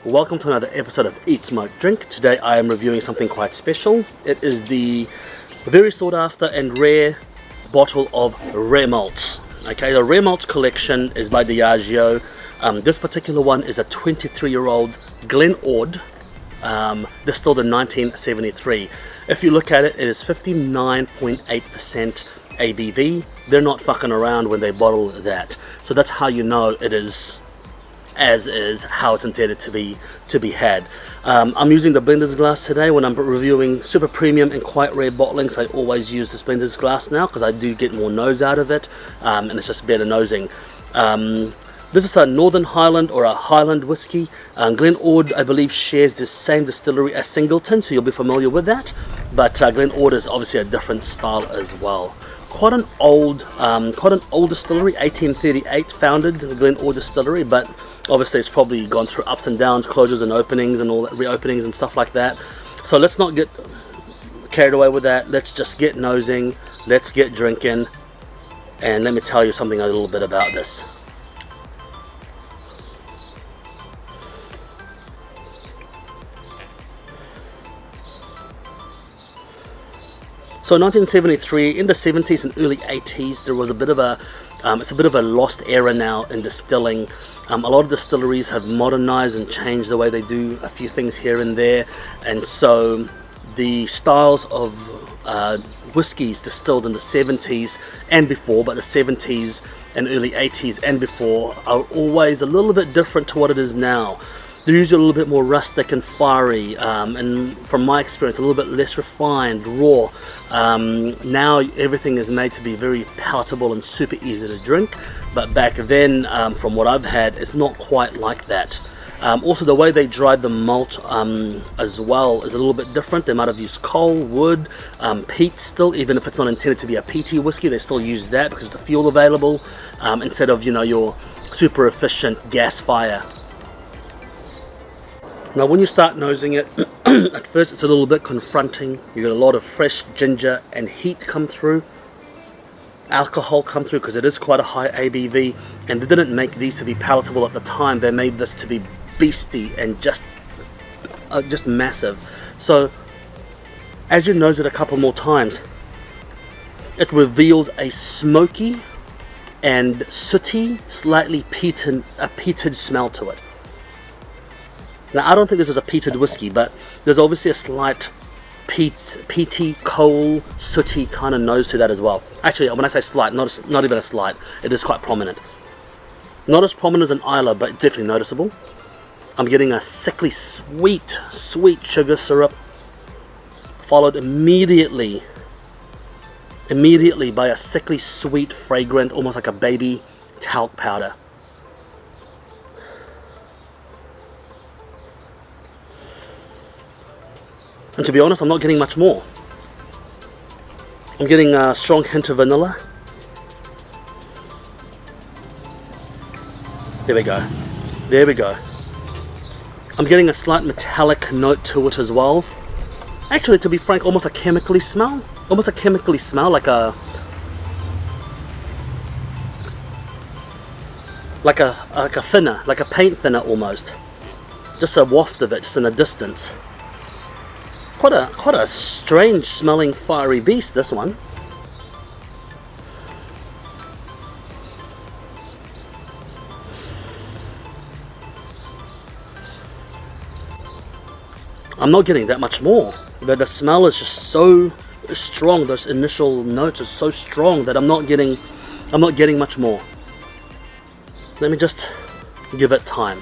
Welcome to another episode of Eat, Smoke, Drink. Today I am reviewing something quite special. It is the very sought after and rare bottle of Rare Malts. Okay, the Rare Malts collection is by Diageo. This particular one is a 23-year-old Glen Ord, distilled in 1973. If you look at it, it is 59.8% ABV. They're not fucking around when they bottle that. So that's how you know it is as is, how it's intended to be had. I'm using the blender's glass today. When I'm reviewing super premium and quite rare bottlings, I always use this blender's glass now because I do get more nose out of it, and it's just better nosing. This is a Northern Highland or a Highland whiskey. Glen Ord, I believe, shares the same distillery as Singleton, so you'll be familiar with that. But Glen Ord is obviously a different style as well. Quite an old distillery, 1838 founded, the Glen Ord distillery, but obviously it's probably gone through ups and downs, closures and openings and all that, reopenings and stuff like that. So let's not get carried away with that. Let's just get nosing, let's get drinking, and let me tell you something a little bit about this. So in 1973, in the 70s and early 80s, there was a bit of a it's a bit of a lost era now in distilling. A lot of distilleries have modernized and changed the way they do a few things here and there, and so the styles of whiskies distilled in the 70s and before, but the 70s and early 80s and before, are always a little bit different to what it is now. They're usually a little bit more rustic and fiery, and from my experience, a little bit less refined, raw. Now everything is made to be very palatable and super easy to drink, but back then, from what I've had, it's not quite like that. Also, the way they dried the malt as well is a little bit different. They might have used coal, wood, peat still, even if it's not intended to be a peaty whiskey, they still use that because it's a fuel available, instead of, your super efficient gas fire. Now when you start nosing it, at first it's a little bit confronting. You get a lot of fresh ginger and heat come through, alcohol come through, because it is quite a high ABV, and they didn't make these to be palatable at the time. They made this to be beastie and just massive. So as you nose it a couple more times, it reveals a smoky and sooty, slightly peated smell to it. Now, I don't think this is a peated whiskey, but there's obviously a slight peaty, coal, sooty kind of nose to that as well. Actually, when I say slight, not even a slight, it is quite prominent. Not as prominent as an Isla, but definitely noticeable. I'm getting a sickly sweet sugar syrup, followed immediately by a sickly sweet, fragrant, almost like a baby talc powder. And to be honest, I'm not getting much more. I'm getting a strong hint of vanilla. There we go. I'm getting a slight metallic note to it as well. Actually, to be frank, almost a chemically smell, like a thinner, like a paint thinner almost. Just a waft of it, just in the distance. Quite a strange smelling fiery beast, this one. I'm not getting that much more. The smell is just so strong. Those initial notes are so strong that I'm not getting much more. Let me just give it time.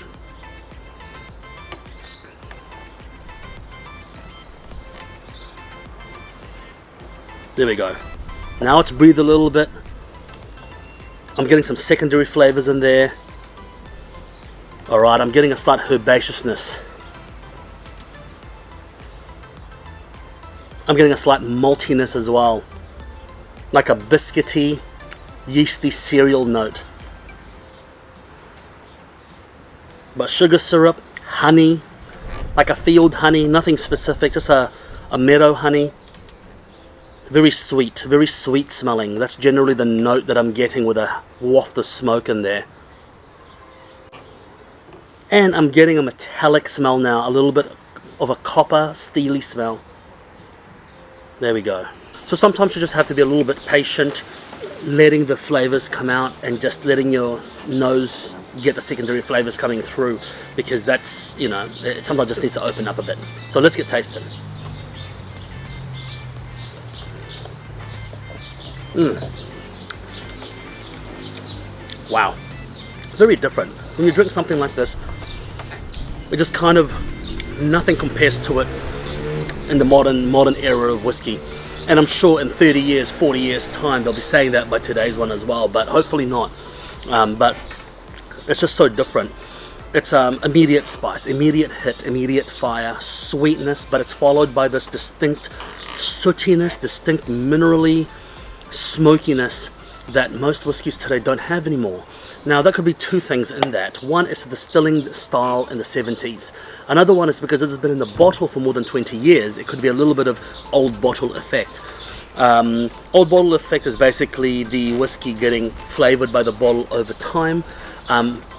There we go. Now it's breathed a little bit. I'm getting some secondary flavors in there. Alright, I'm getting a slight herbaceousness. I'm getting a slight maltiness as well. Like a biscuity, yeasty cereal note. But sugar syrup, honey, like a field honey, nothing specific, just a meadow honey. Very sweet smelling. That's generally the note that I'm getting with a waft of smoke in there. And I'm getting a metallic smell now, a little bit of a copper, steely smell. There we go. So sometimes you just have to be a little bit patient, letting the flavors come out and just letting your nose get the secondary flavors coming through, because that's, you know, it sometimes just needs to open up a bit. So let's get tasting. Wow, very different. When you drink something like this, it just kind of, nothing compares to it in the modern era of whiskey. And I'm sure in 30 years, 40 years time, they'll be saying that by today's one as well, but hopefully not. But it's just so different. It's immediate spice, immediate hit, immediate fire, sweetness, but it's followed by this distinct sootiness, distinct minerally smokiness that most whiskies today don't have anymore. Now that could be two things in that. One is the distilling style in the 70s. Another one is because this has been in the bottle for more than 20 years, it could be a little bit of old bottle effect. Old bottle effect is basically the whiskey getting flavored by the bottle over time.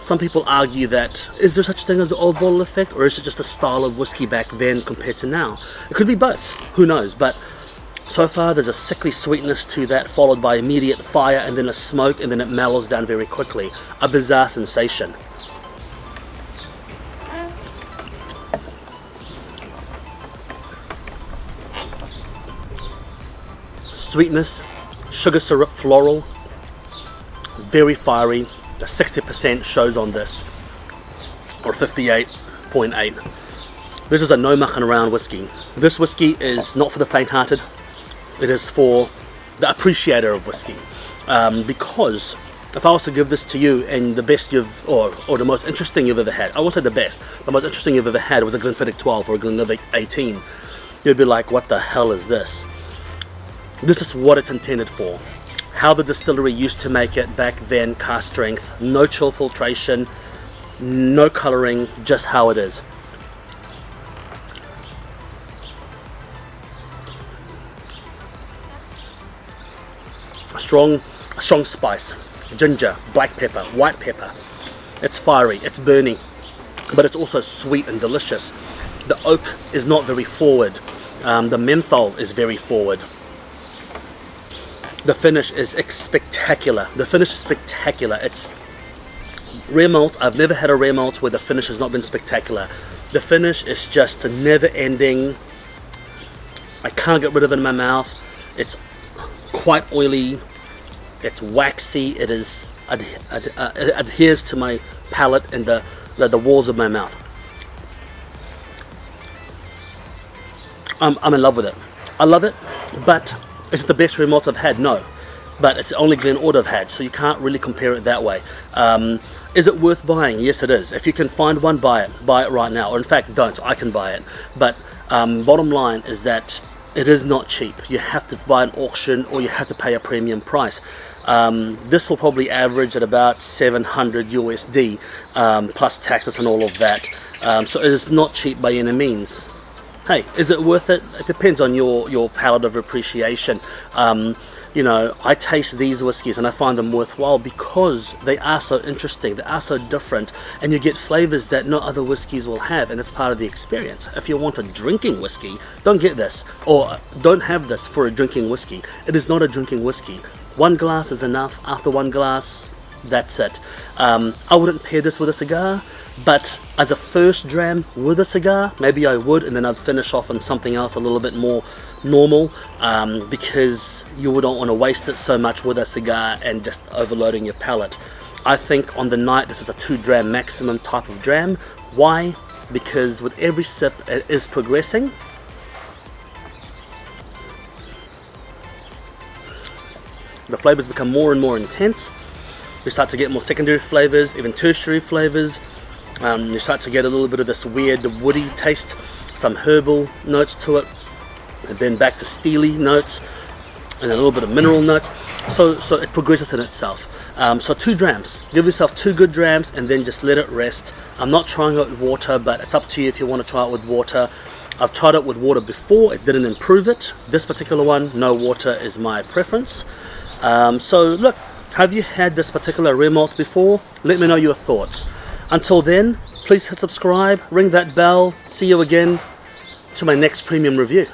Some people argue that, is there such thing as an old bottle effect, or is it just a style of whiskey back then compared to now? It could be both, who knows, but so far there's a sickly sweetness to that, followed by immediate fire and then a smoke, and then it mellows down very quickly. A bizarre sensation. Sweetness, sugar syrup, floral, very fiery. The 60% shows on this, or 58.8. This is a no mucking around whiskey. This whiskey is not for the faint-hearted. It is for the appreciator of whiskey. Because if I was to give this to you, and the best or the most interesting you've ever had, I won't say the best, the most interesting you've ever had was a Glenfiddich 12 or a Glenlivet 18, you'd be like, what the hell is this? This is what it's intended for. How the distillery used to make it back then, cask strength, no chill filtration, no colouring, just how it is. A strong spice, ginger, black pepper, white pepper. It's fiery, it's burning, but it's also sweet and delicious. The oak is not very forward. The menthol is very forward. The finish is spectacular. The finish is spectacular. It's rare malt. I've never had a rare malt where the finish has not been spectacular. The finish is just never ending. I can't get rid of it in my mouth. It's quite oily. It's waxy. It adheres to my palate and the walls of my mouth. I'm in love with it. I love it, but is it the best rare malt I've had? No. But it's the only Glen Ord I've had, so you can't really compare it that way. Is it worth buying? Yes, it is. If you can find one, buy it. Buy it right now. Or in fact, don't. I can buy it. But bottom line is that it is not cheap. You have to buy an auction, or you have to pay a premium price. This will probably average at about 700 USD, plus taxes and all of that. So it is not cheap by any means. Hey, is it worth it? It depends on your palate of appreciation. You know, I taste these whiskies and I find them worthwhile because they are so interesting, they are so different, and you get flavors that no other whiskies will have, and it's part of the experience. If you want a drinking whiskey, don't get this, or don't have this for a drinking whiskey. It is not a drinking whiskey. One glass is enough. After one glass, that's it. I wouldn't pair this with a cigar, but as a first dram with a cigar, maybe I would, and then I'd finish off on something else a little bit more normal, because you don't want to waste it so much with a cigar and just overloading your palate. I think on the night this is a 2 dram maximum type of dram. Why? Because with every sip it is progressing. The flavors become more and more intense. You start to get more secondary flavors, even tertiary flavors. You start to get a little bit of this weird woody taste, some herbal notes to it, and then back to steely notes, and a little bit of mineral notes. So it progresses in itself. So 2 drams. Give yourself 2 good drams and then just let it rest. I'm not trying it with water, but it's up to you if you want to try it with water. I've tried it with water before. It didn't improve it. This particular one, no water is my preference. So look, have you had this particular rare malt before? Let me know your thoughts. Until then, Please hit subscribe, ring that bell. See you again to my next premium review.